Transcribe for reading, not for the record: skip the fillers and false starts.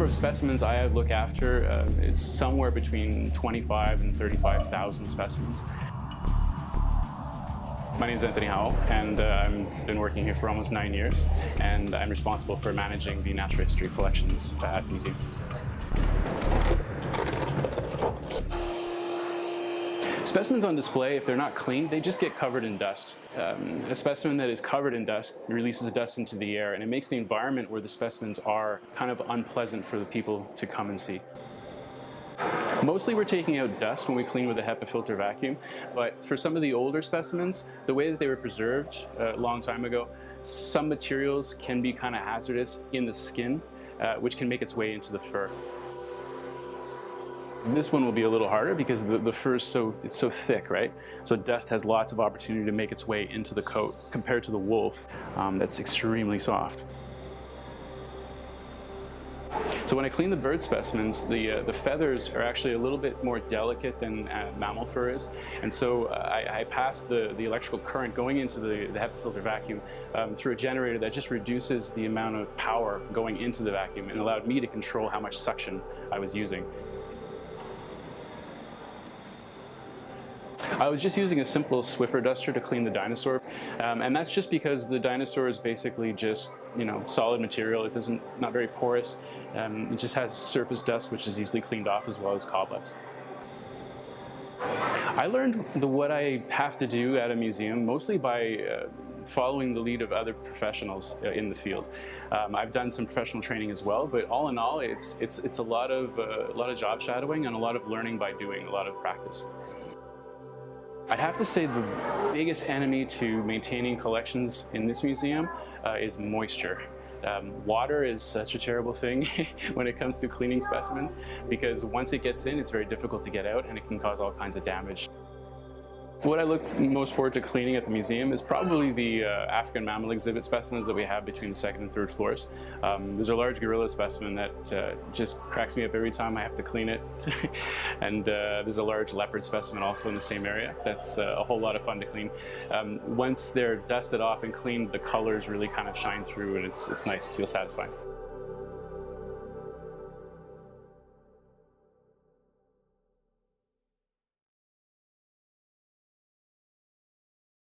of specimens I look after is somewhere between 25 and 35,000 specimens. My name is Anthony Howell, and I've been working here for almost 9 years, and I'm responsible for managing the natural history collections at the museum. Specimens on display, if they're not cleaned, they just get covered in dust. A specimen that is covered in dust releases dust into the air, and it makes the environment where the specimens are kind of unpleasant for the people to come and see. Mostly we're taking out dust when we clean with a HEPA filter vacuum, but for some of the older specimens, the way that they were preserved a long time ago, some materials can be kind of hazardous in the skin, which can make its way into the fur. This one will be a little harder because the fur is it's so thick, right? So dust has lots of opportunity to make its way into the coat compared to the wolf that's extremely soft. So when I clean the bird specimens, the feathers are actually a little bit more delicate than mammal fur is, and so I pass the electrical current going into the HEPA filter vacuum through a generator that just reduces the amount of power going into the vacuum and allowed me to control how much suction I was using. I was just using a simple Swiffer duster to clean the dinosaur, and that's just because the dinosaur is basically just, solid material. It not very porous. It just has surface dust, which is easily cleaned off, as well as cobwebs. I learned what I have to do at a museum mostly by following the lead of other professionals in the field. I've done some professional training as well, but all in all, it's a lot of job shadowing and a lot of learning by doing, a lot of practice. I'd have to say the biggest enemy to maintaining collections in this museum is moisture. Water is such a terrible thing when it comes to cleaning specimens, because once it gets in, it's very difficult to get out and it can cause all kinds of damage. What I look most forward to cleaning at the museum is probably the African mammal exhibit specimens that we have between the second and third floors. There's a large gorilla specimen that just cracks me up every time I have to clean it. And there's a large leopard specimen also in the same area. That's a whole lot of fun to clean. Once they're dusted off and cleaned, the colors really kind of shine through, and it's nice, it feels satisfying.